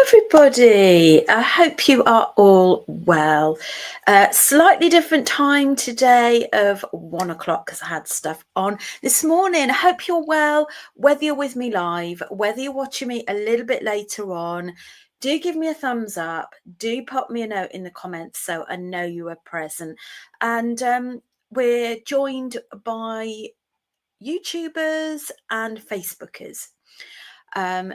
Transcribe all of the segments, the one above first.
everybody. I hope you are all well. Slightly different time today of 1 o'clock because I had stuff on this morning. I hope you're well, whether you're with me live, whether you're watching me a little bit later on. Do give me a thumbs up. Do pop me a note in the comments so I know you are present. And we're joined by YouTubers and Facebookers.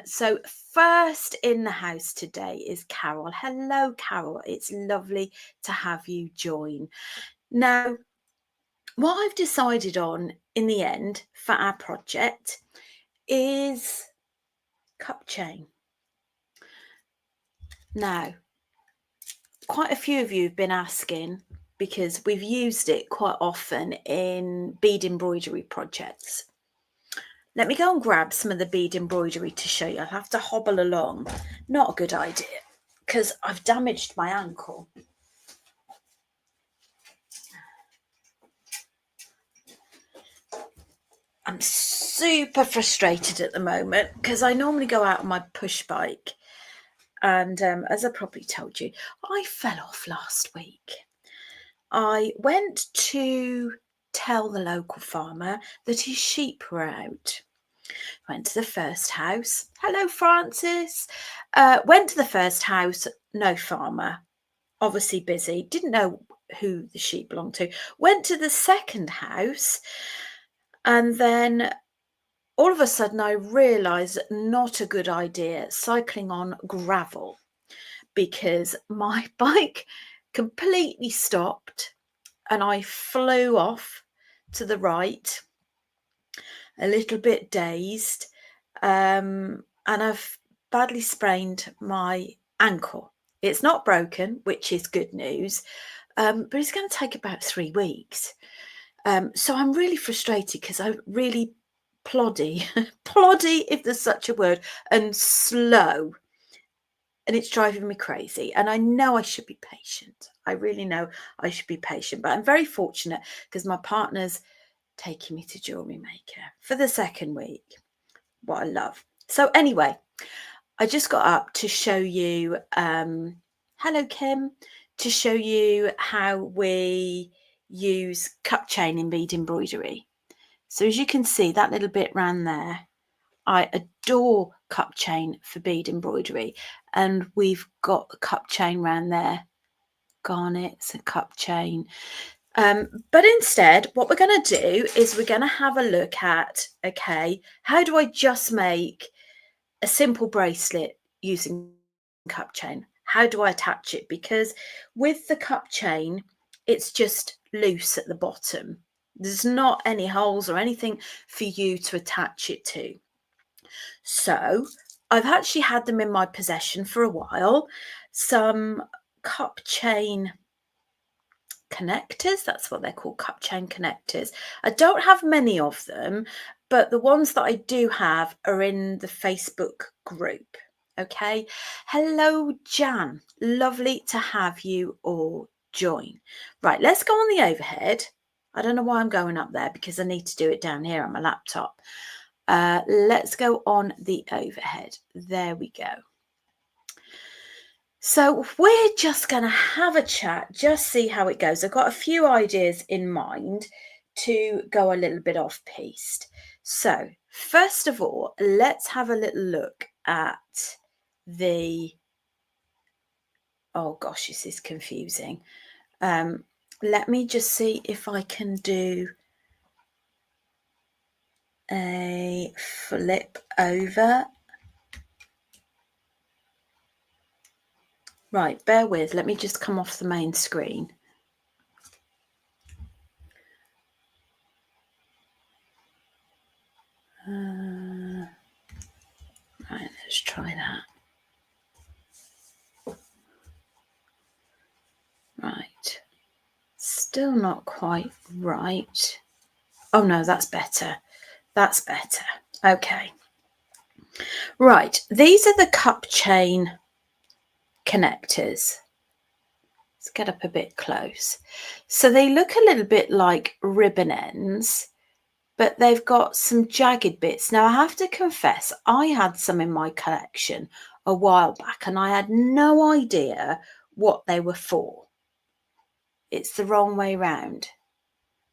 So first in the house today is Carol. Hello, Carol. It's lovely to have you join. Now, what I've decided on in the end for our project is Cupchain. Now, quite a few of you have been asking because we've used it quite often in bead embroidery projects. Let me go and grab some of the bead embroidery to show you. I'll have to hobble along. Not a good idea because I've damaged my ankle. I'm super frustrated at the moment because I normally go out on my push bike. And as I probably told you, I fell off last week. I went to tell the local farmer that his sheep were out. Went to the first house. Hello, Francis. Went to the first house. No farmer. Obviously busy. Didn't know who the sheep belonged to. Went to the second house. And then all of a sudden I realised not a good idea cycling on gravel because my bike completely stopped and I flew off to the right, a little bit dazed, and I've badly sprained my ankle. It's not broken, which is good news, but it's going to take about 3 weeks. So I'm really frustrated because I really ploddy if there's such a word, and slow, and it's driving me crazy. And I know I should be patient. I really know I should be patient, but I'm very fortunate because my partner's taking me to jewellery maker for the second week. What I love. So anyway, I just got up to show you, hello Kim, to show you how we use Cupchain in bead embroidery. So as you can see, that little bit round there, I adore Cupchain for bead embroidery, and we've got a Cupchain round there, garnets and Cupchain. But instead, what we're going to do is we're going to have a look at, okay, how do I just make a simple bracelet using Cupchain? How do I attach it? Because with the Cupchain, it's just loose at the bottom. There's not any holes or anything for you to attach it to. So I've actually had them in my possession for a while. Some Cupchain connectors, that's what they're called, Cupchain connectors. I don't have many of them, but the ones that I do have are in the Facebook group. Okay, hello Jan, lovely to have you all join. Right, let's go on the overhead. I don't know why I'm going up there because I need to do it down here on my laptop. Let's go on the overhead. There we go. So we're just going to have a chat, just see how it goes. I've got a few ideas in mind to go a little bit off piste. So first of all, let's have a little look at the, oh gosh, this is confusing. Let me just see if I can do a flip over. Right, bear with, let me just come off the main screen. Right, let's try that. Right, still not quite right. Oh no, that's better. That's better. Okay. Right, these are the Cupchain connectors. Let's get up a bit close. So they look a little bit like ribbon ends, but they've got some jagged bits. Now I have to confess, I had some in my collection a while back and I had no idea what they were for. It's the wrong way round.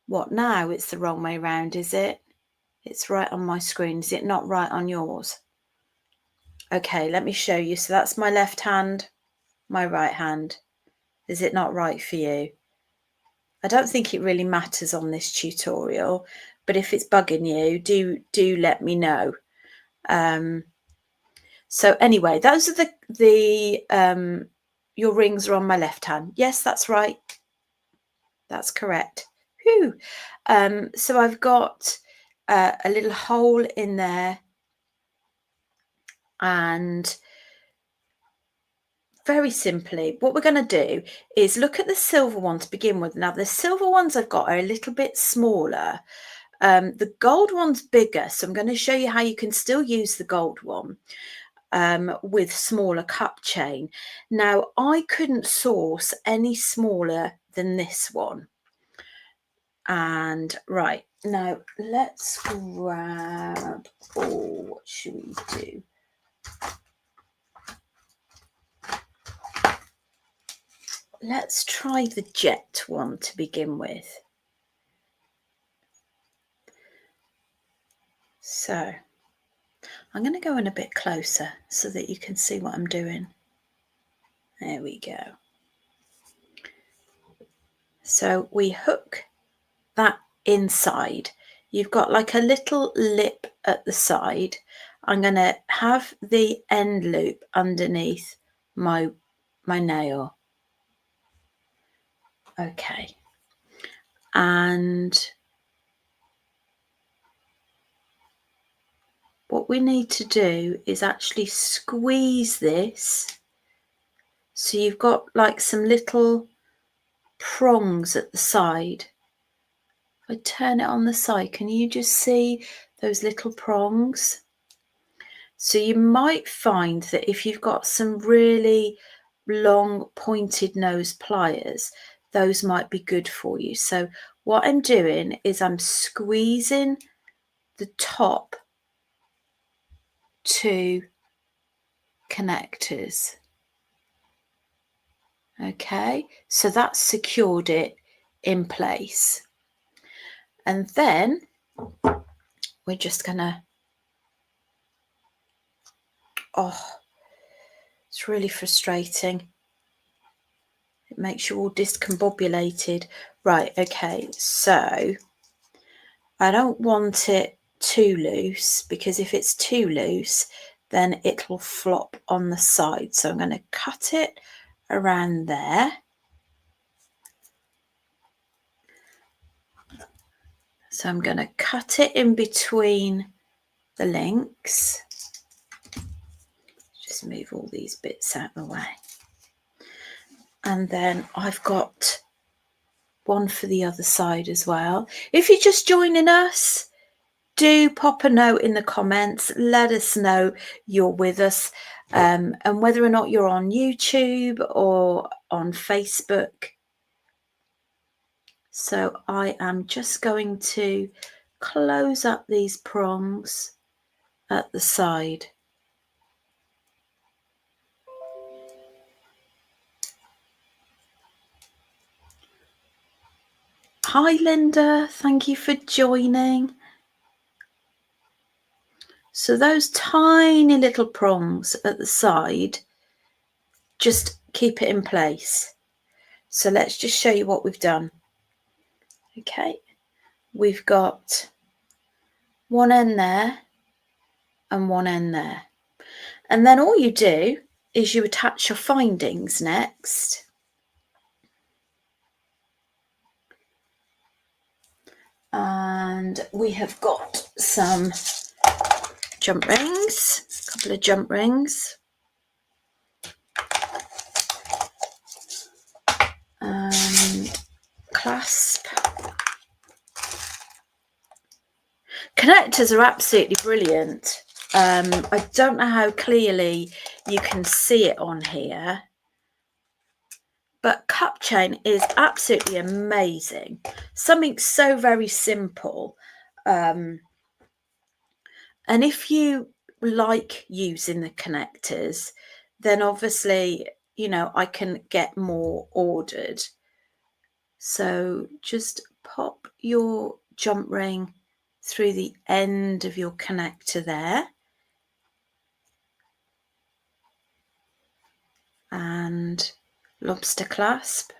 What now? It's the wrong way round, is it? It's right on my screen. Is it not right on yours? Okay, let me show you. So that's my left hand, my right hand. Is it not right for you? I don't think it really matters on this tutorial, but if it's bugging you, do let me know. So anyway, those are the your rings are on my left hand. Yes, that's right. That's correct. Whew. So I've got a little hole in there, and very simply, what we're going to do is look at the silver one to begin with. Now, the silver ones I've got are a little bit smaller. The gold one's bigger, so I'm going to show you how you can still use the gold one with smaller cup chain. Now, I couldn't source any smaller than this one. And right, now let's grab, what should we do? Let's try the jet one to begin with. So I'm going to go in a bit closer so that you can see what I'm doing. There we go. So we hook that inside. You've got like a little lip at the side. I'm going to have the end loop underneath my nail. Okay. And what we need to do is actually squeeze this. So you've got like some little prongs at the side. If I turn it on the side, can you just see those little prongs? So you might find that if you've got some really long pointed nose pliers, those might be good for you. So what I'm doing is I'm squeezing the top two connectors. Okay, so that's secured it in place. And then we're just gonna, it's really frustrating. It makes you all discombobulated. Right, okay, so I don't want it too loose, because if it's too loose, then it will flop on the side. So I'm going to cut it around there. So I'm going to cut it in between the links. Just move all these bits out of the way. And then I've got one for the other side as well. If you're just joining us, do pop a note in the comments. Let us know you're with us, and whether or not you're on YouTube or on Facebook. So I am just going to close up these prongs at the side. Hi Linda, thank you for joining. So those tiny little prongs at the side, just keep it in place. So let's just show you what we've done. Okay, we've got one end there and one end there. And then all you do is you attach your findings next. And we have got some jump rings, a couple of jump rings. Clasp. Connectors are absolutely brilliant. I don't know how clearly you can see it on here, but Cupchain is absolutely amazing. Something so very simple. And if you like using the connectors, then obviously, you know, I can get more ordered. So just pop your jump ring through the end of your connector there. And lobster clasp.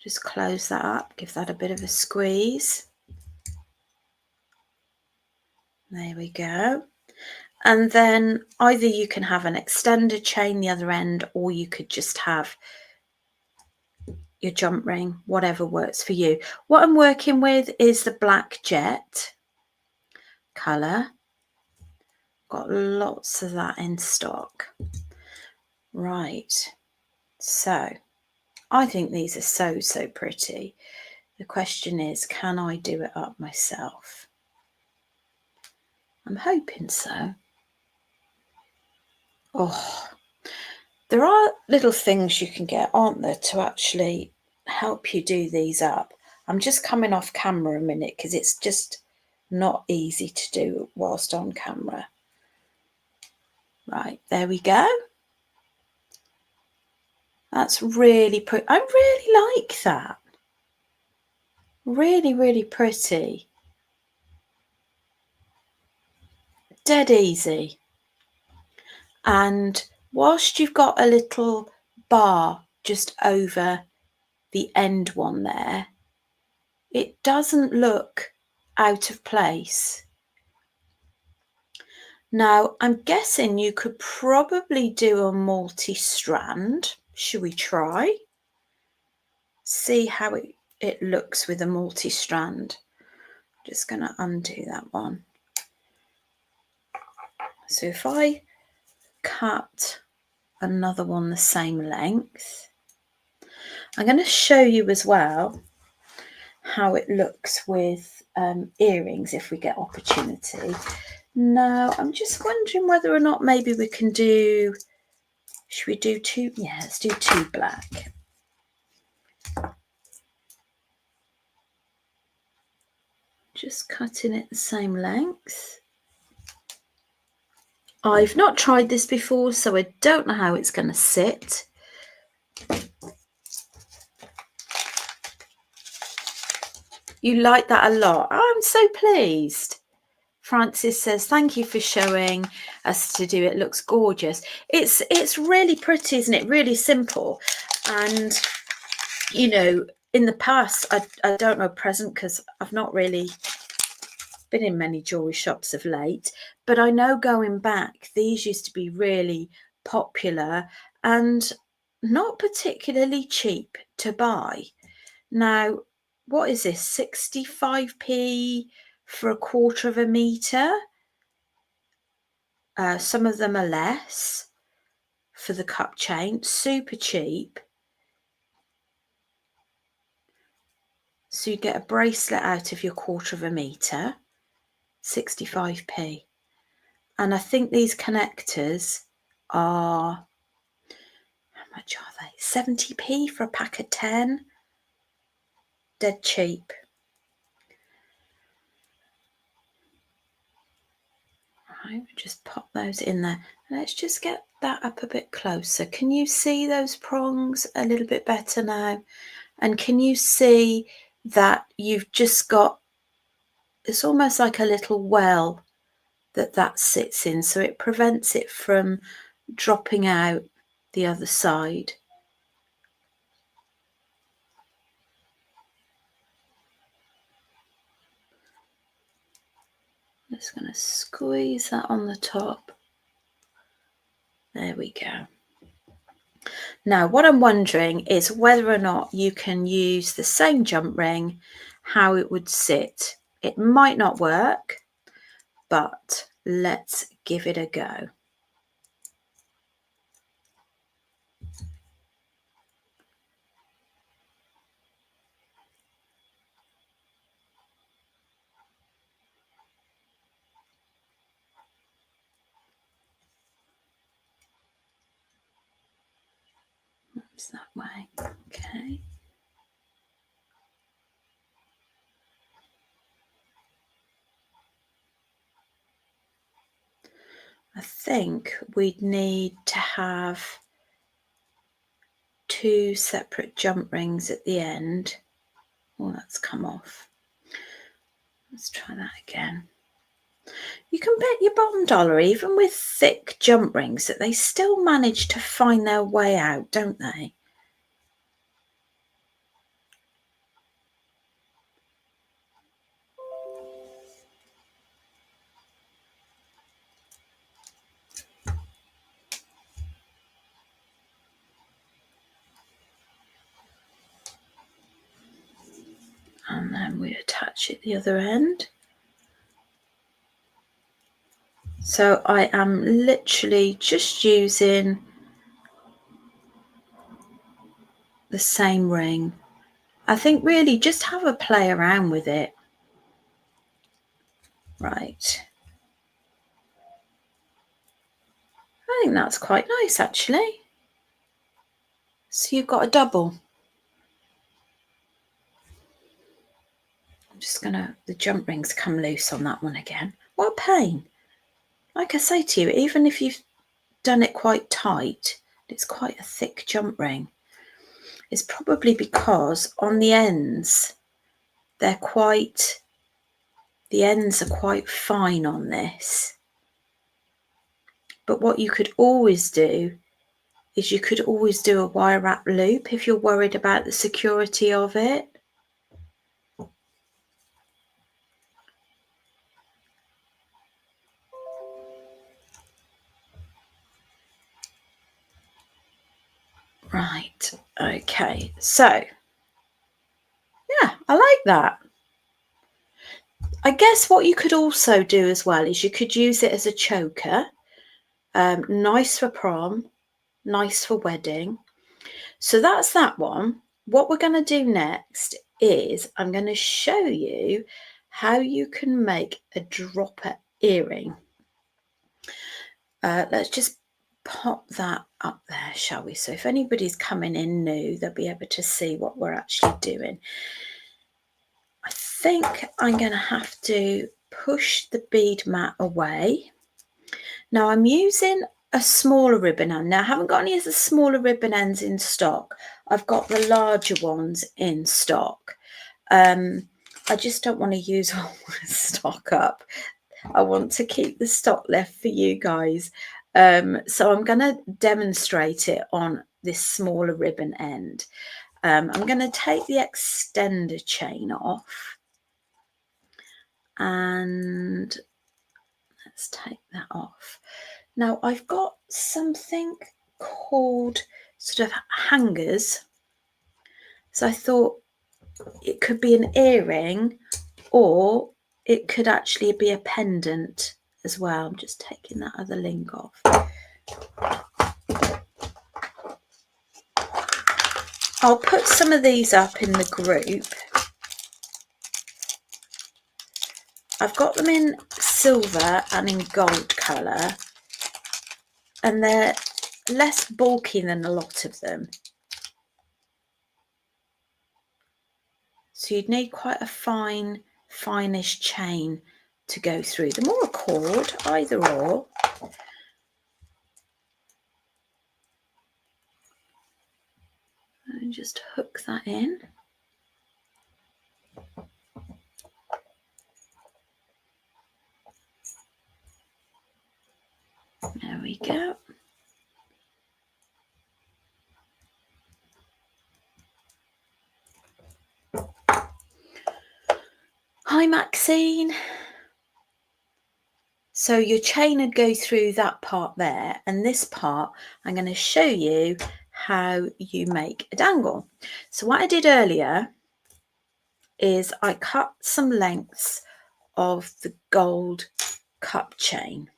Just close that up, give that a bit of a squeeze. There we go. And then either you can have an extended chain the other end, or you could just have your jump ring, whatever works for you. What I'm working with is the black jet colour. Got lots of that in stock. Right, so I think these are so pretty. The question is, can I do it up myself? I'm hoping so. Oh, there are little things you can get, aren't there, to actually help you do these up. I'm just coming off camera a minute because it's just not easy to do whilst on camera. Right, there we go. That's really pretty. I really like that. Really pretty. Dead easy. And whilst you've got a little bar just over the end one there, it doesn't look out of place. Now, I'm guessing you could probably do a multi-strand. Should we try? See how it looks with a multi-strand. Just going to undo that one. So if I cut another one the same length, I'm going to show you as well how it looks with earrings if we get opportunity. Now, I'm just wondering whether or not maybe we can do, should we do two? Yeah, let's do two black. Just cutting it the same length. I've not tried this before, so I don't know how it's going to sit. You like that a lot. Oh, I'm so pleased. Francis says, thank you for showing us to do it. Looks gorgeous. It's really pretty, isn't it? Really simple. And, you know, in the past, I don't know present because I've not really been in many jewellery shops of late. But I know going back, these used to be really popular and not particularly cheap to buy. Now, what is this? 65p for a quarter of a metre. Some of them are less for the Cupchain. Super cheap. So you get a bracelet out of your quarter of a metre. 65p. And I think these connectors are, how much are they? 70p for a pack of 10. Dead cheap. Right, just pop those in there. Let's just get that up a bit closer. Can you see those prongs a little bit better now? And can you see that you've just got, it's almost like a little well that sits in, so it prevents it from dropping out the other side. Just going to squeeze that on the top. There we go. Now, what I'm wondering is whether or not you can use the same jump ring, how it would sit. It might not work, but let's give it a go. Oops, that way. Okay. I think we'd need to have 2 separate jump rings at the end. Oh, that's come off. Let's try that again. You can bet your bottom dollar, even with thick jump rings, that they still manage to find their way out, don't they? And then we attach it the other end. So I am literally just using the same ring. I think really just have a play around with it. Right. I think that's quite nice actually. So you've got a double. I'm just gonna, the jump rings come loose on that one again. What a pain. Like I say to you, even if you've done it quite tight, it's quite a thick jump ring. It's probably because on the ends, the ends are quite fine on this. But what you could always do is you could always do a wire wrap loop if you're worried about the security of it. Right, okay, so yeah, I like that. I guess what you could also do as well is you could use it as a choker. Nice for prom, nice for wedding. So that's that one. What we're going to do next is I'm going to show you how you can make a dropper earring. Let's just pop that up there, shall we? So if anybody's coming in new, they'll be able to see what we're actually doing. I think I'm going to have to push the bead mat away. Now I'm using a smaller ribbon end. Now I haven't got any of the smaller ribbon ends in stock. I've got the larger ones in stock. I just don't want to use all my stock up. I want to keep the stock left for you guys. So I'm going to demonstrate it on this smaller ribbon end. I'm going to take the extender chain off. And let's take that off. Now I've got something called sort of hangers. So I thought it could be an earring or it could actually be a pendant as well. I'm just taking that other link off. I'll put some of these up in the group. I've got them in silver and in gold colour, and they're less bulky than a lot of them. So you'd need quite a finish chain to go through them, or a cord, either or. And just hook that in. There we go. Hi Maxine. So your chain would go through that part there, and this part I'm going to show you how you make a dangle. So what I did earlier is I cut some lengths of the gold cup chain.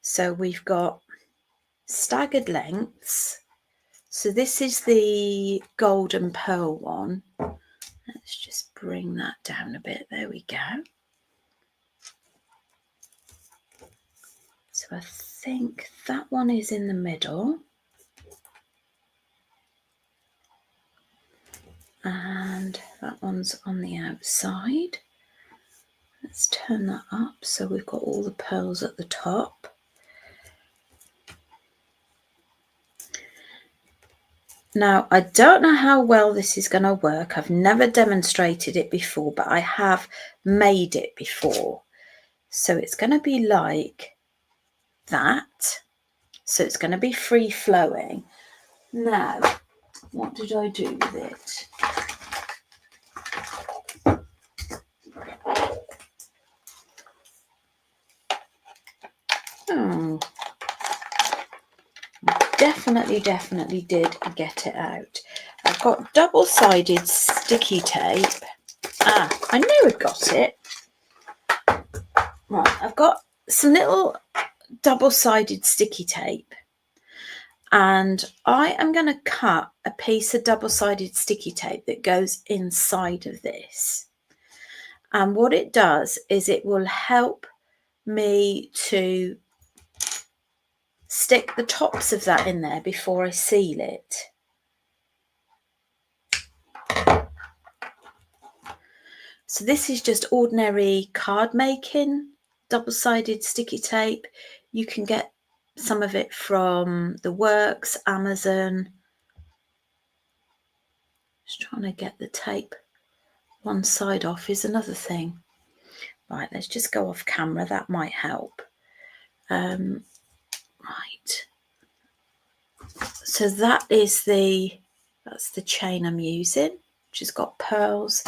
So we've got staggered lengths. So this is the golden pearl one. Let's just bring that down a bit. There we go. So I think that one is in the middle. And that one's on the outside. Let's turn that up so we've got all the pearls at the top. Now, I don't know how well this is going to work. I've never demonstrated it before, but I have made it before. So it's going to be like that. So it's going to be free flowing. Now, what did I do with it? Oh, definitely did get it out. I've got double-sided sticky tape. I knew I'd got it. Right, I've got some little double-sided sticky tape, and I am going to cut a piece of double-sided sticky tape that goes inside of this. And what it does is it will help me to stick the tops of that in there before I seal it. So this is just ordinary card making double-sided sticky tape. You can get some of it from The Works, Amazon. Just trying to get the tape one side off is another thing. Right, let's just go off camera. That might help. Right. So that's the chain I'm using. She's got pearls.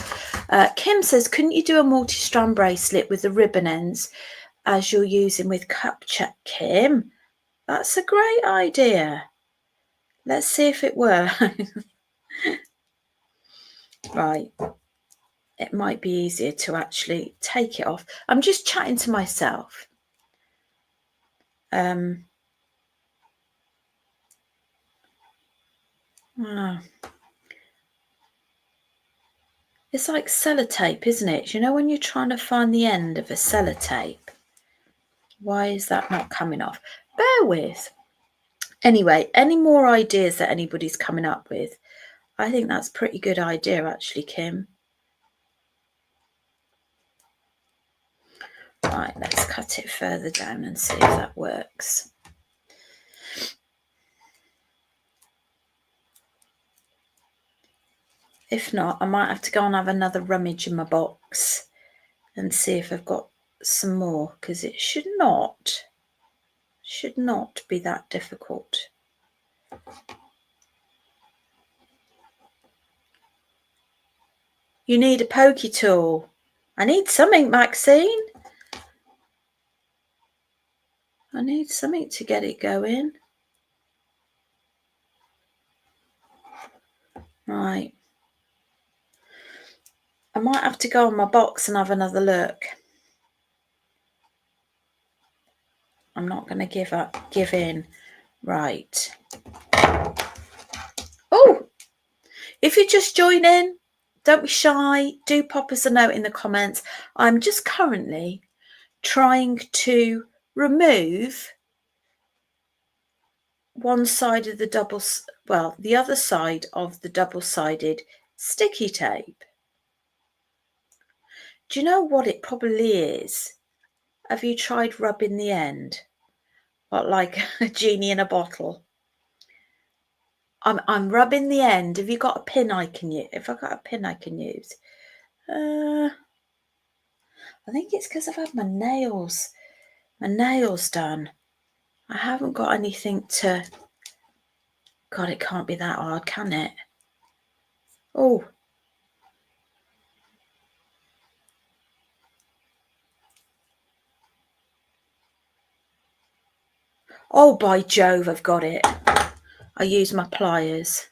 Kim says, couldn't you do a multi-strand bracelet with the ribbon ends as you're using with Cupchain? Kim, that's a great idea. Let's see if it works. Right. It might be easier to actually take it off. I'm just chatting to myself. It's like sellotape, isn't it? You know when you're trying to find the end of a sellotape? Why is that not coming off? Bear with. Anyway, any more ideas that anybody's coming up with? I think that's a pretty good idea, actually, Kim. Right, let's cut it further down and see if that works. If not, I might have to go and have another rummage in my box and see if I've got some more, because it should not be that difficult. You need a pokey tool. I need something, Maxine. I need something to get it going. Right. I might have to go on my box and have another look. I'm not going to give in. Right. Oh, if you just join in, don't be shy. Do pop us a note in the comments. I'm just currently trying to remove one side of the the other side of the double-sided sticky tape. Do you know what it probably is? Have you tried rubbing the end? What, like a genie in a bottle? I'm rubbing the end. Have you got a pin I can use? If I've got a pin I can use. I think it's because I've had my nails done. I haven't got anything to... God, it can't be that hard, can it? Oh. Oh, by Jove, I've got it. I use my pliers.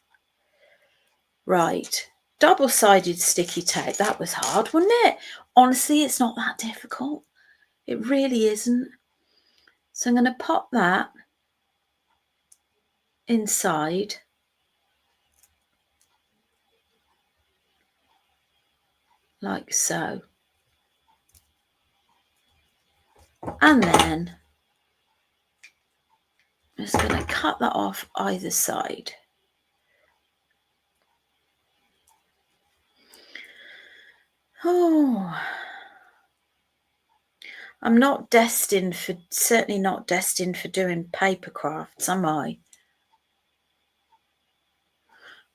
Right. Double-sided sticky tape. That was hard, wasn't it? Honestly, it's not that difficult. It really isn't. So I'm going to pop that inside. Like so. And then I'm just going to cut that off either side. Oh, I'm not destined for, certainly not destined for doing paper crafts, am I?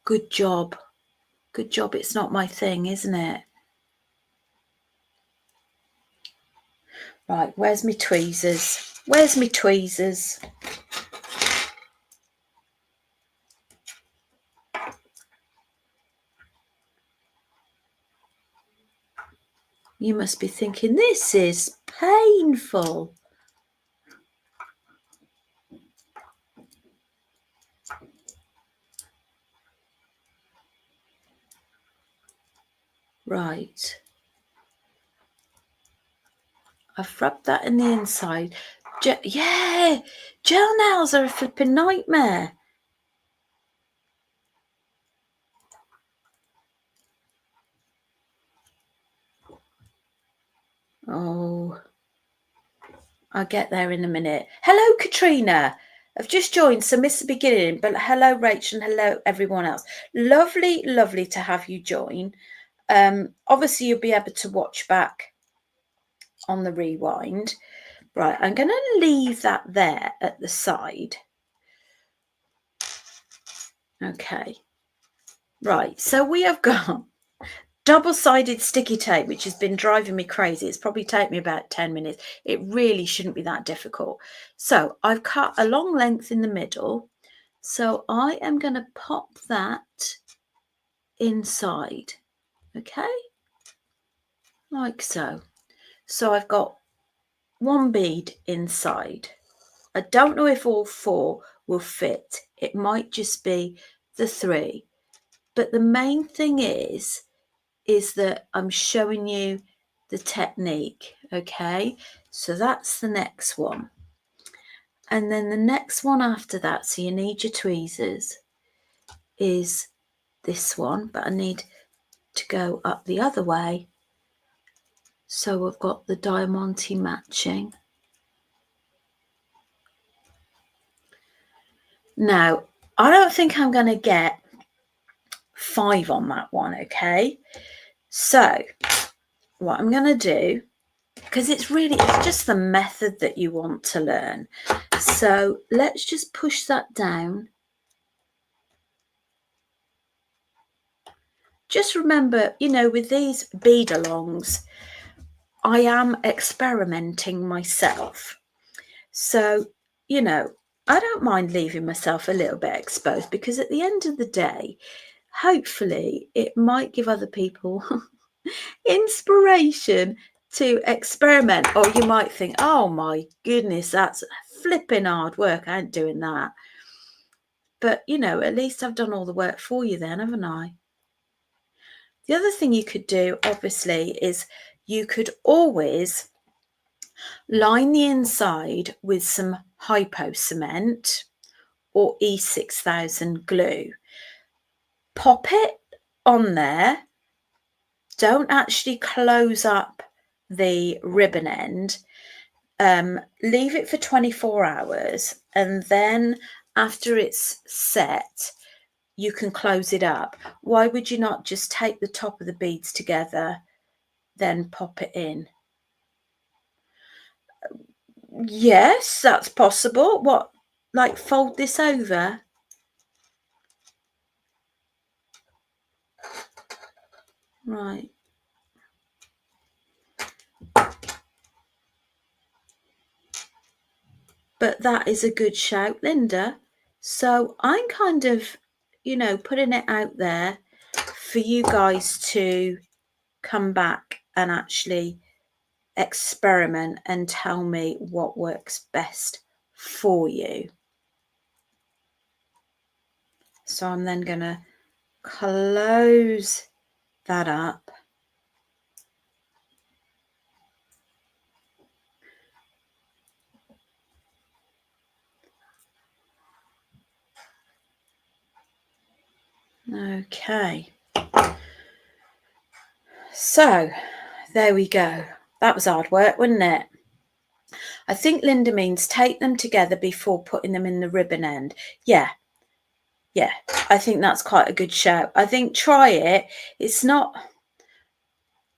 Good job. Good job. It's not my thing, isn't it? Right, where's my tweezers? Where's my tweezers? You must be thinking, this is painful. Right. I've rubbed that in the inside. Yeah, gel nails are a flipping nightmare. Oh, I'll get there in a minute. Hello, Katrina. I've just joined, so missed the beginning, but hello, Rachel, and hello, everyone else. Lovely, lovely to have you join. Obviously, you'll be able to watch back on the rewind. Right, I'm going to leave that there at the side. Okay. Right, so we have got double-sided sticky tape, which has been driving me crazy. It's probably taken me about 10 minutes. It really shouldn't be that difficult. So I've cut a long length in the middle. So I am going to pop that inside, okay, like so. So I've got one bead inside. I don't know if all four will fit. It might just be the three. But the main thing is that I'm showing you the technique, okay? So that's the next one. And then the next one after that, so you need your tweezers, is this one, but I need to go up the other way. So I've got the diamante matching. Now, I don't think I'm going to get 5 on that one, okay? So what I'm going to do, because it's just the method that you want to learn. So let's just push that down. Just remember, you know, with these beadalongs, I am experimenting myself. So, you know, I don't mind leaving myself a little bit exposed, because at the end of the day, hopefully it might give other people inspiration to experiment. Or you might think, oh my goodness, that's flipping hard work. I ain't doing that. But, you know, at least I've done all the work for you then, haven't I? The other thing you could do, obviously, is you could always line the inside with some hypo cement or E6000 glue. Pop it on there. Don't actually close up the ribbon end. Leave it for 24 hours, and then after it's set, you can close it up. Why would you not just take the top of the beads together, then pop it in? Yes, that's possible. What, like fold this over? Right. But that is a good shout, Linda. So I'm kind of, you know, putting it out there for you guys to come back and actually experiment and tell me what works best for you. So I'm then going to close that up. Okay. So there we go. That was hard work, wasn't it? I think Linda means take them together before putting them in the ribbon end. Yeah, I think that's quite a good shout. I think try it. It's not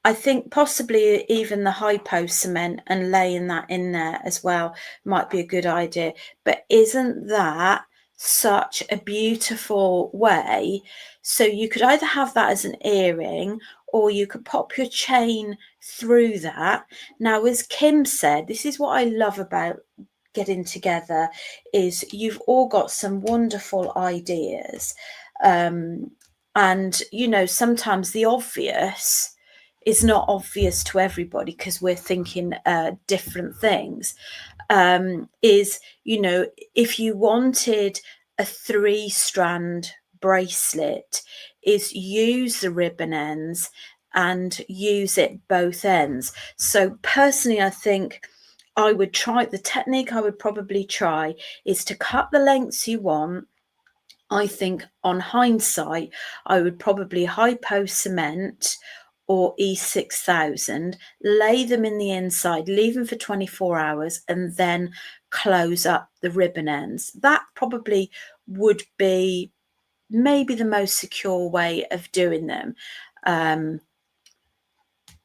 I think possibly even the hypo cement and laying that in there as well might be a good idea. But isn't that such a beautiful way? So you could either have that as an earring, or you could pop your chain through that. Now, as Kim said, this is what I love about getting together, is you've all got some wonderful ideas. And you know, sometimes the obvious is not obvious to everybody because we're thinking different things. Is, you know, if you wanted a 3-strand bracelet, is use the ribbon ends and use it both ends. So personally, I think I would try, the technique I would probably try is to cut the lengths you want. I think on hindsight, I would probably hypo cement or E6000, lay them in the inside, leave them for 24 hours, and then close up the ribbon ends. That probably would be maybe the most secure way of doing them.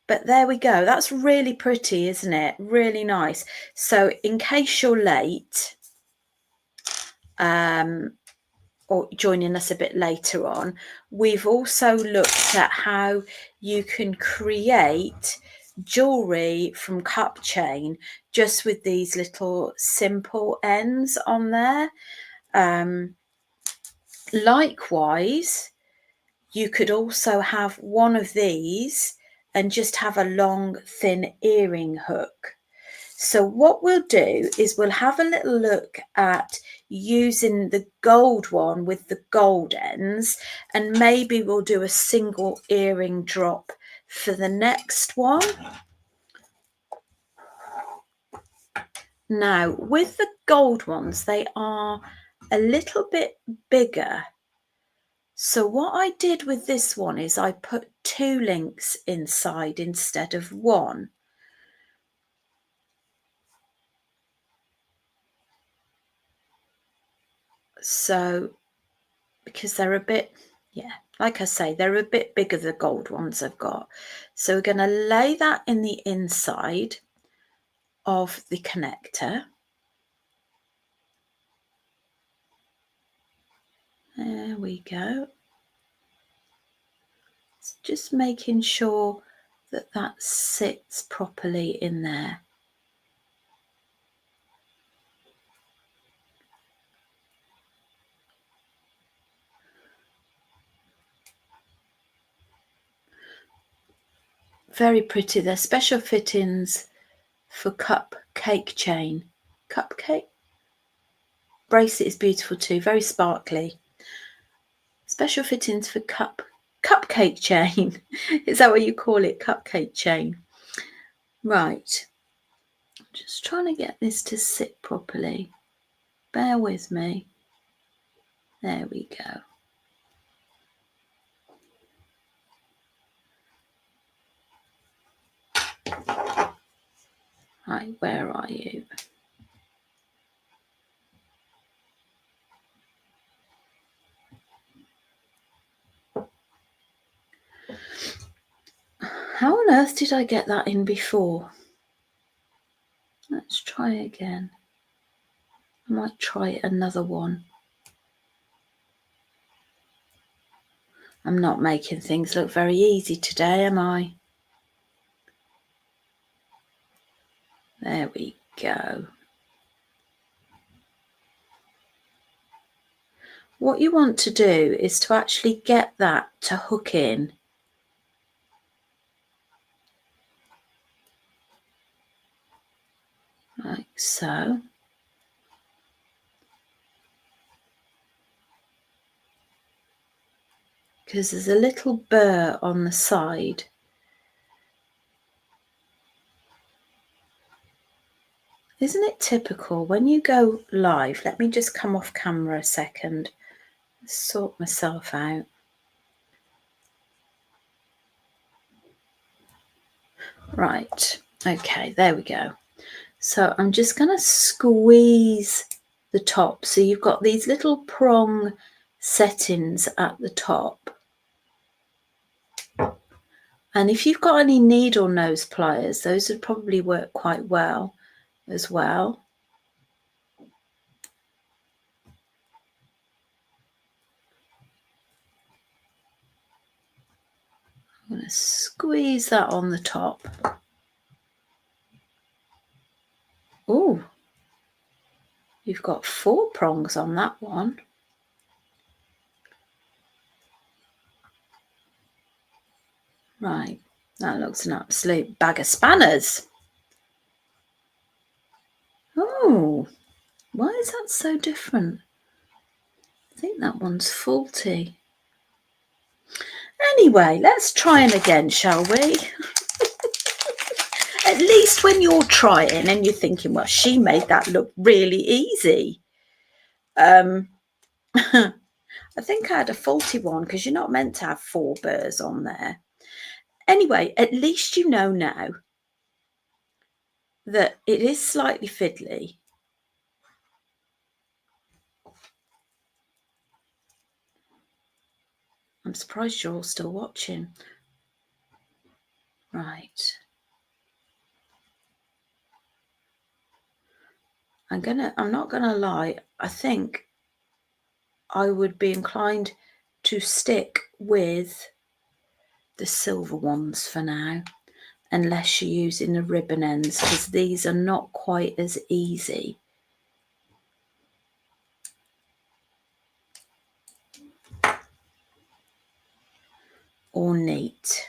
But there we go. That's really pretty, isn't it? Really nice. So in case you're late, or joining us a bit later on, we've also looked at how you can create jewellery from Cupchain just with these little simple ends on there. Likewise, you could also have one of these and just have a long thin earring hook. So what we'll do is we'll have a little look at using the gold one with the gold ends, and maybe we'll do a single earring drop for the next one. Now, with the gold ones, they are a little bit bigger. So what I did with this one is I put 2 links inside instead of 1. So because they're a bit, yeah, like I say, they're a bit bigger, the gold ones I've got. So we're going to lay that in the inside of the connector. There we go. It's just making sure that that sits properly in there. Very pretty. They're special fittings for cupcake chain. Cupcake? Bracelet is beautiful too, very sparkly. Special fittings for cupcake chain. Is that what you call it? Cupcake chain. Right. I'm just trying to get this to sit properly. Bear with me. There we go. Right, where are you? How on earth did I get that in before? Let's try again. I might try another one. I'm not making things look very easy today, am I? There we go. What you want to do is to actually get that to hook in. Like so. Because there's a little burr on the side. Isn't it typical when you go live? Let me just come off camera a second, sort myself out. Right, okay, there we go. So I'm just going to squeeze the top. So you've got these little prong settings at the top. And if you've got any needle nose pliers, those would probably work quite well as well. I'm going to squeeze that on the top. Oh, you've got 4 prongs on that one. Right, that looks an absolute bag of spanners. Oh, why is that so different? I think that one's faulty. Anyway, let's try them again, shall we? At least when you're trying and you're thinking, well, she made that look really easy. I think I had a faulty one because you're not meant to have 4 burrs on there. Anyway, at least you know now that it is slightly fiddly. I'm surprised you're all still watching. Right. I'm not gonna lie, I think I would be inclined to stick with the silver ones for now, unless you're using the ribbon ends, because these are not quite as easy. Or neat.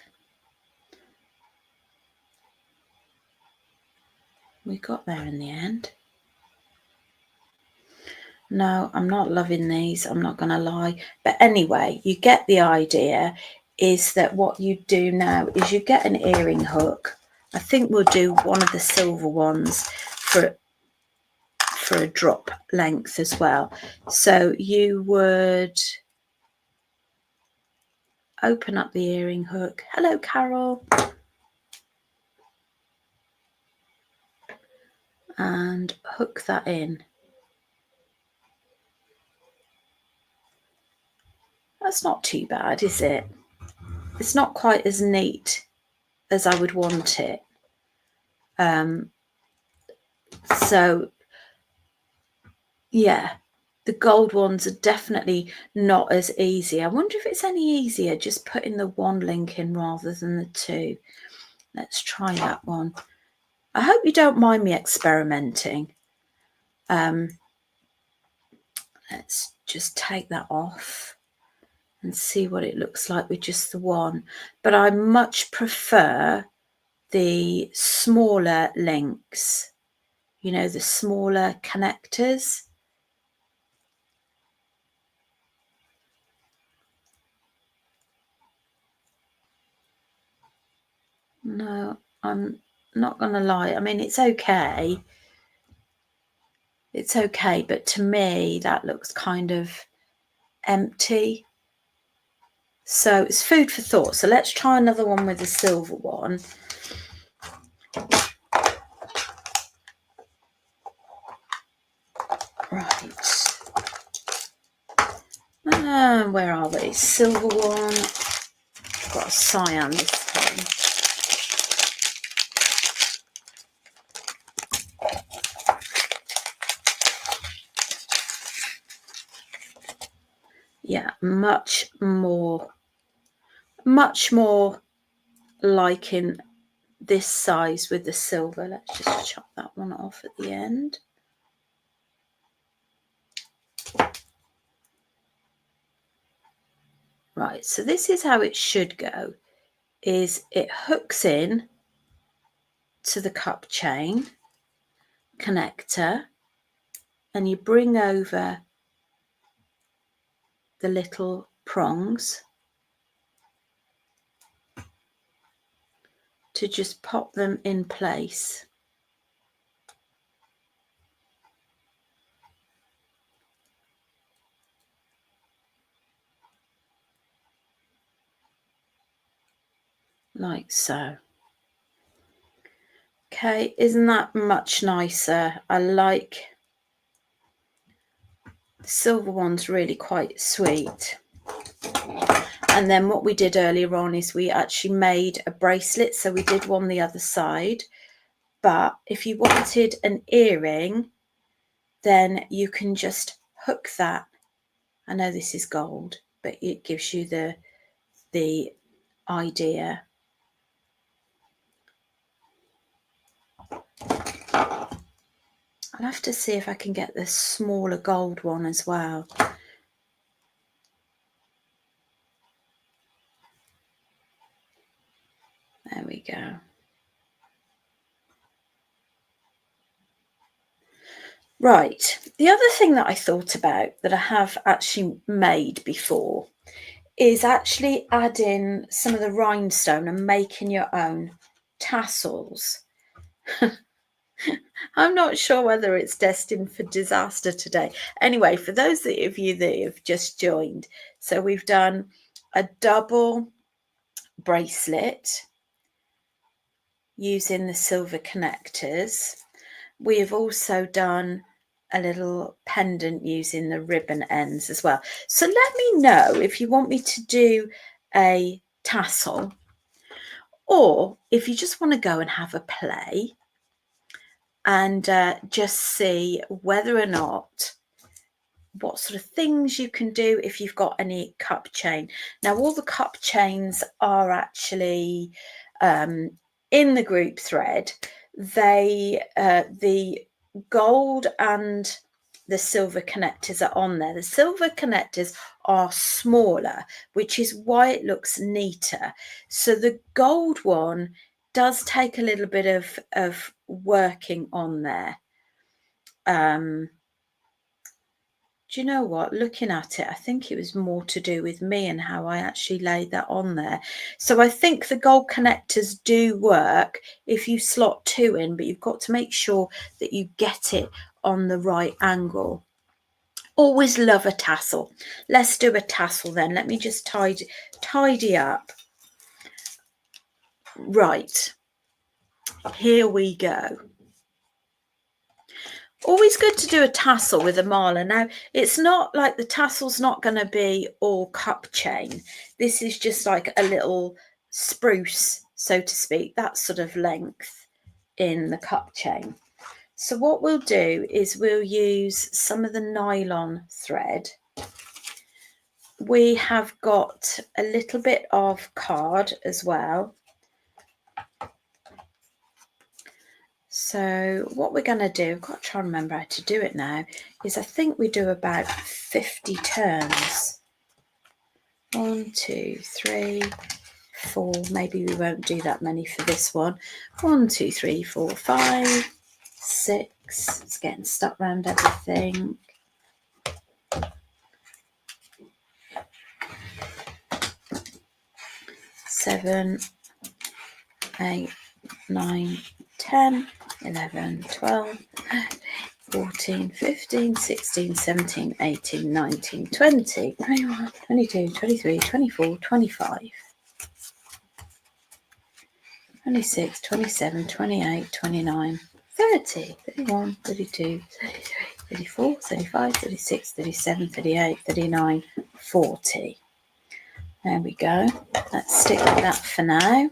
We got there in the end. No, I'm not loving these, I'm not going to lie. But anyway, you get the idea, is that what you do now is you get an earring hook. I think we'll do one of the silver ones for a drop length as well. So you would open up the earring hook. Hello, Carol. And hook that in. That's not too bad, is it? It's not quite as neat as I would want it. So yeah, the gold ones are definitely not as easy. I wonder if it's any easier just putting the 1 link in rather than the 2. Let's try that one. I hope you don't mind me experimenting. Let's just take that off and see what it looks like with just the 1. But I much prefer the smaller links, you know, the smaller connectors. No, I'm not going to lie. I mean, it's okay. It's okay, but to me, that looks kind of empty. So it's food for thought. So let's try another one with the silver one. Right. Where are we? Silver one. I've got a cyan this time. Yeah, much more liking this size with the silver. Let's just chop that one off at the end. Right, so this is how it should go, is it hooks in to the cup chain connector and you bring over the little prongs to just pop them in place. Like so. Okay, isn't that much nicer? I like the silver one's really quite sweet. And then what we did earlier on is we actually made a bracelet. So we did one the other side. But if you wanted an earring, then you can just hook that. I know this is gold, but it gives you the idea. I'll have to see if I can get the smaller gold one as well. There we go. Right, the other thing that I thought about that I have actually made before is actually adding some of the rhinestone and making your own tassels. I'm not sure whether it's destined for disaster today. Anyway, for those of you that have just joined, so we've done a double bracelet using the silver connectors. We have also done a little pendant using the ribbon ends as well. So let me know if you want me to do a tassel, or if you just want to go and have a play and just see whether or not what sort of things you can do if you've got any Cupchain. Now, all the Cupchains are actually in the group thread. They the gold and the silver connectors are on there. The silver connectors are smaller, which is why it looks neater. So the gold one does take a little bit of working on there. Do you know what? Looking at it, I think it was more to do with me and how I actually laid that on there. So I think the gold connectors do work if you slot 2 in, but you've got to make sure that you get it on the right angle. Always love a tassel. Let's do a tassel then. Let me just tidy up. Right. Here we go. Always good to do a tassel with a marler. Now, it's not like the tassel's not going to be all Cupchain. This is just like a little spruce, so to speak, that sort of length in the Cupchain. So what we'll do is we'll use some of the nylon thread. We have got a little bit of card as well. So what we're going to do, I've got to try and remember how to do it now, is I think we do about 50 turns. 1, 2, 3, 4. Maybe we won't do that many for this one. 1, 2, 3, 4, 5, 6. It's getting stuck around everything. 7, 8, 9, 10, 11, 12, 14, 15, 16, 17, 18, 19, 20, 21, 22, 23, 24, 25, 26, 27, 28, 29, 30, 31, 32, 33, 34, 35, 36, 37, 38, 39, 40. There we go. Let's stick with that for now.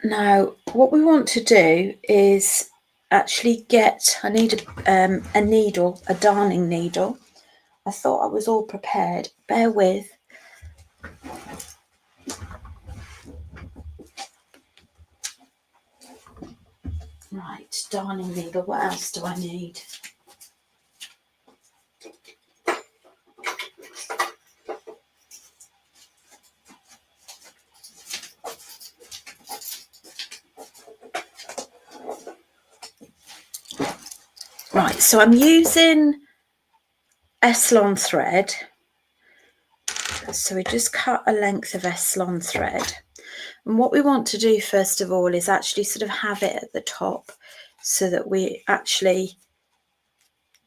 Now, what we want to do is actually I need a needle, a darning needle. I thought I was all prepared. Bear with. Right, darning needle. What else do I need? Right, so I'm using Eslon thread. So we just cut a length of Eslon thread. And what we want to do first of all is actually sort of have it at the top so that we actually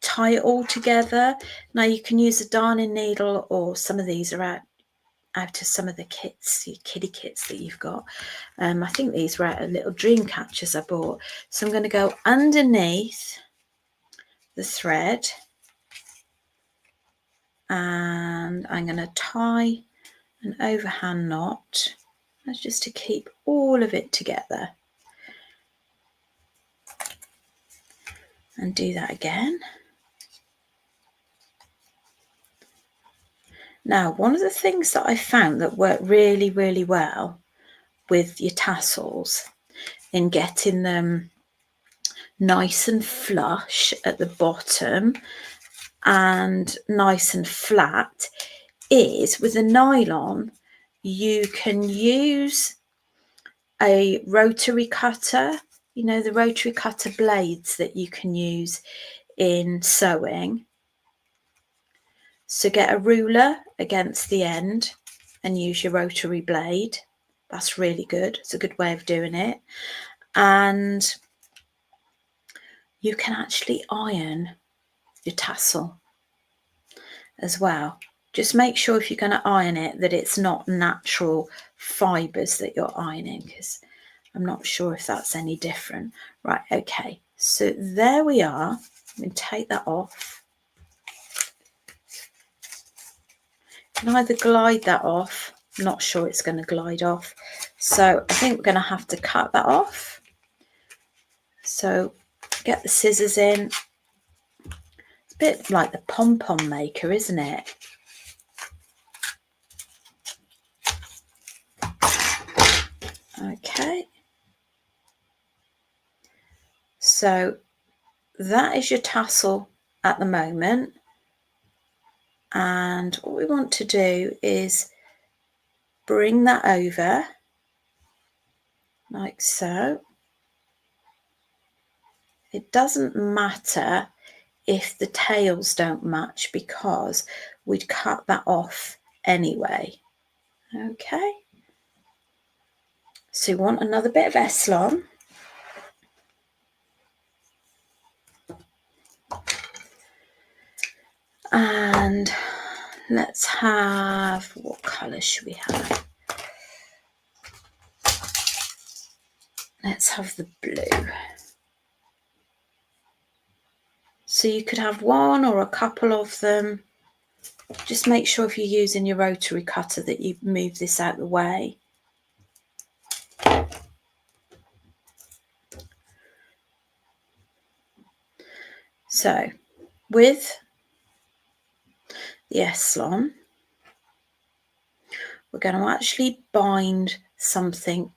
tie it all together. Now you can use a darning needle, or some of these are out out of some of the kits, your kiddie kits that you've got. I think these were out of little dream catchers I bought. So I'm going to go underneath the thread, and I'm going to tie an overhand knot. That's just to keep all of it together. And do that again. Now, one of the things that I found that worked really, really well with your tassels in getting them nice and flush at the bottom and nice and flat is with a nylon, you can use a rotary cutter, you know, the rotary cutter blades that you can use in sewing. So get a ruler against the end and use your rotary blade. That's really good. It's a good way of doing it. And you can actually iron your tassel as well. Just make sure if you're going to iron it that it's not natural fibres that you're ironing, because I'm not sure if that's any different. Right, okay, so there we are. I'm going to take that off. You can either glide that off. I'm not sure it's going to glide off. So I think we're going to have to cut that off. So get the scissors in. It's a bit like the pom-pom maker, isn't it? Okay. So that is your tassel at the moment. And what we want to do is bring that over like so. It doesn't matter if the tails don't match because we'd cut that off anyway. Okay. So you want another bit of Eslon. And let's have, what colour should we have? Let's have the blue. So you could have one or a couple of them. Just make sure if you're using your rotary cutter that you move this out the way. So with the Eslon, we're going to actually bind something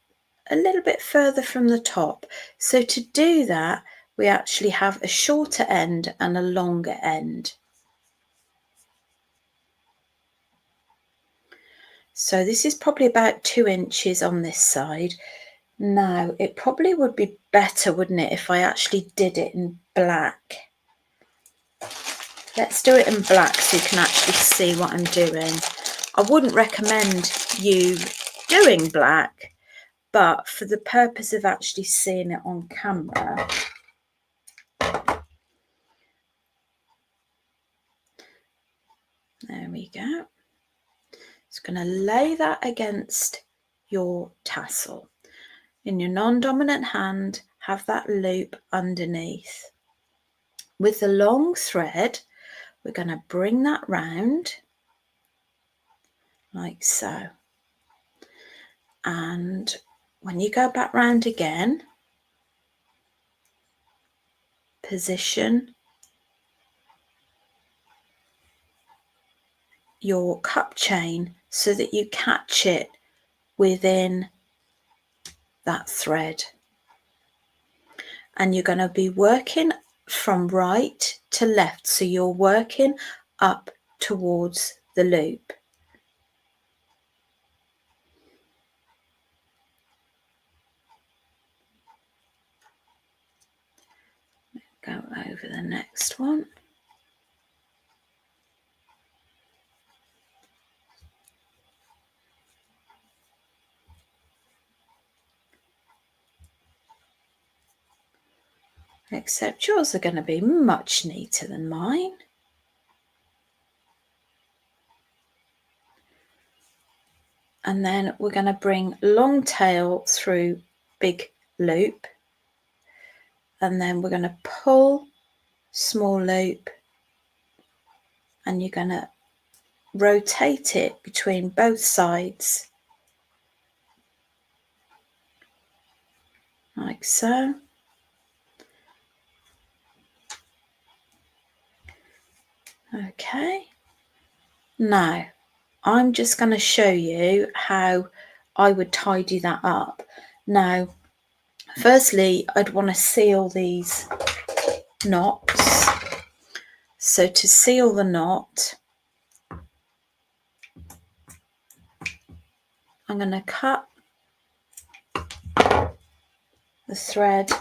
a little bit further from the top. So to do that, we actually have a shorter end and a longer end. So this is probably about 2 inches on this side. Now, it probably would be better, wouldn't it, if I actually did it in black. Let's do it in black so you can actually see what I'm doing. I wouldn't recommend you doing black, but for the purpose of actually seeing it on camera, there we go. It's going to lay that against your tassel. In your non-dominant hand, have that loop underneath. With the long thread, we're going to bring that round like so. And when you go back round again, position your cup chain so that you catch it within that thread. And you're going to be working from right to left, so you're working up towards the loop. Go over the next one. Except yours are going to be much neater than mine. And then we're going to bring long tail through big loop, and then we're going to pull small loop, and you're going to rotate it between both sides like so. Okay, now I'm just going to show you how I would tidy that up. Now, firstly, I'd want to seal these knots. So to seal the knot, I'm going to cut the thread,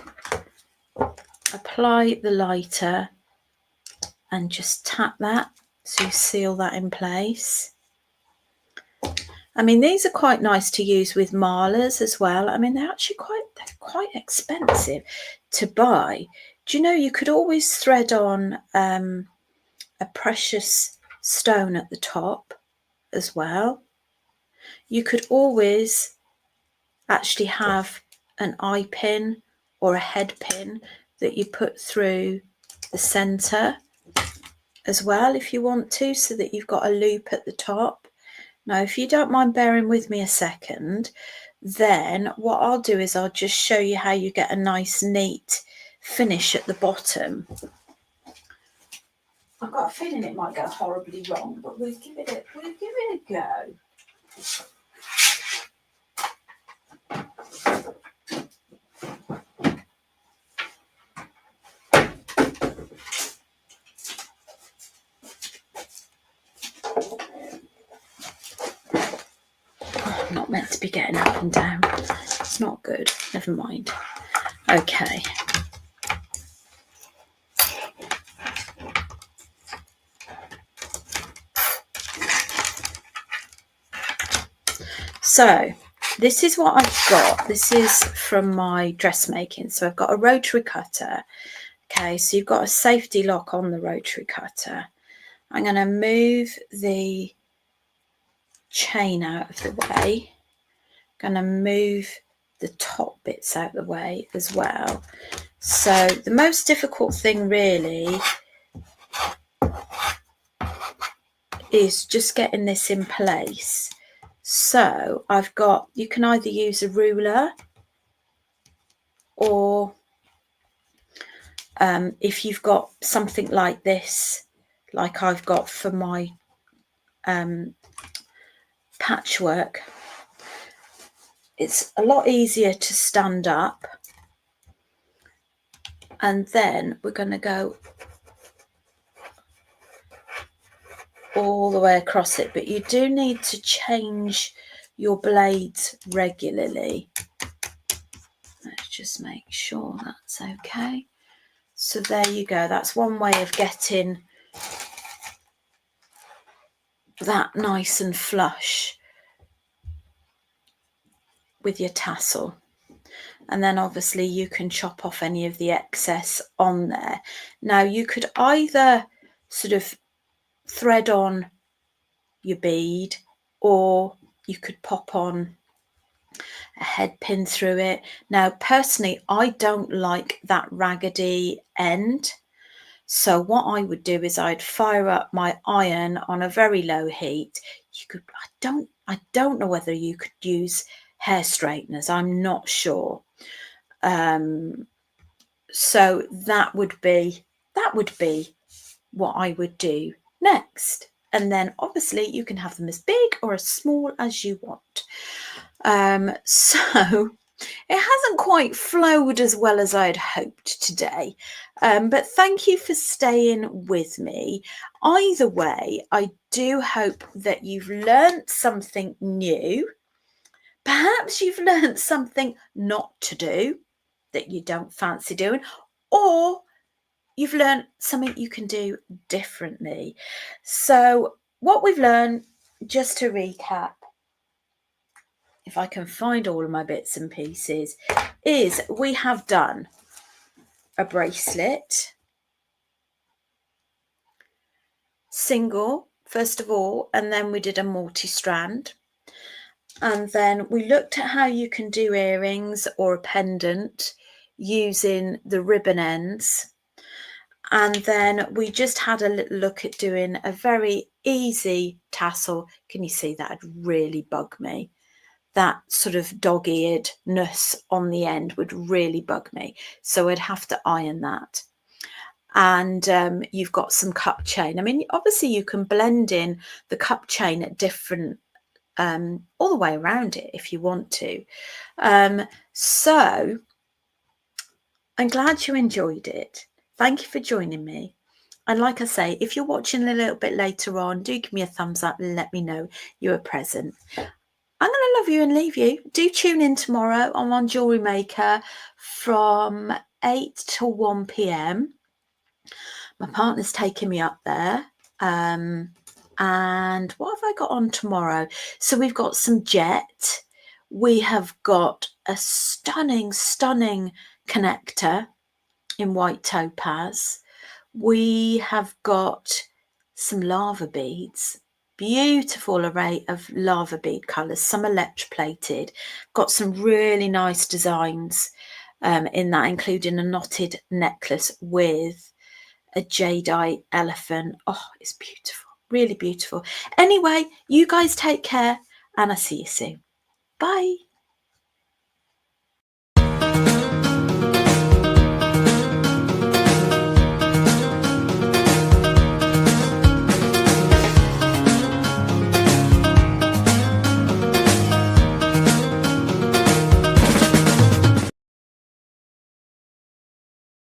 apply the lighter, and just tap that so you seal that in place. I mean, these are quite nice to use with marlers as well. I mean, they're actually quite expensive to buy. Do you know you could always thread on a precious stone at the top as well. You could always actually have an eye pin or a head pin that you put through the center as well if you want to, so that you've got a loop at the top. Now, if you don't mind bearing with me a second, then what I'll do is I'll just show you how you get a nice neat finish at the bottom. I've got a feeling it might go horribly wrong, but we'll give it a go. I'm not meant to be getting up and down. It's not good. Never mind. Okay. So this is what I've got. This is from my dressmaking. So I've got a rotary cutter. Okay, so you've got a safety lock on the rotary cutter. I'm going to move the chain out of the way. I'm going to move the top bits out of the way as well. So the most difficult thing really is just getting this in place. So I've got, you can either use a ruler, or if you've got something like this, like I've got for my patchwork, it's a lot easier to stand up. And then we're going to go all the way across it, but you do need to change your blades regularly. Let's just make sure that's okay. So there you go. That's one way of getting that nice and flush with your tassel. And then obviously you can chop off any of the excess on there. Now you could either sort of thread on your bead, or you could pop on a head pin through it. Now personally, I don't like that raggedy end. So what I would do is I'd fire up my iron on a very low heat. You could, I don't know whether you could use hair straighteners. I'm not sure. So that would be what I would do next. And then obviously you can have them as big or as small as you want. So it hasn't quite flowed as well as I'd hoped today, but thank you for staying with me. Either way, I do hope that you've learnt something new. Perhaps you've learnt something not to do that you don't fancy doing, or you've learned something you can do differently. So what we've learned, just to recap, if I can find all of my bits and pieces, is we have done a bracelet, single first of all, and then we did a multi-strand. And then we looked at how you can do earrings or a pendant using the ribbon ends. And then we just had a little look at doing a very easy tassel. Can you see that? It'd really bug me. That sort of dog-earedness on the end would really bug me. So I'd have to iron that. And you've got some Cupchain. I mean, obviously you can blend in the Cupchain at different, all the way around it if you want to. So I'm glad you enjoyed it. Thank you for joining me. And like I say, if you're watching a little bit later on, do give me a thumbs up and let me know you were present. I'm going to love you and leave you. Do tune in tomorrow. I'm on Jewellery Maker from 8 till 1 p.m. My partner's taking me up there. And what have I got on tomorrow? So we've got some jet. We have got a stunning, stunning connector in white topaz. We have got some lava beads, beautiful array of lava bead colours, some electroplated, got some really nice designs in that, including a knotted necklace with a jadeite elephant. Oh, it's beautiful, really beautiful. Anyway, you guys take care and I'll see you soon. Bye.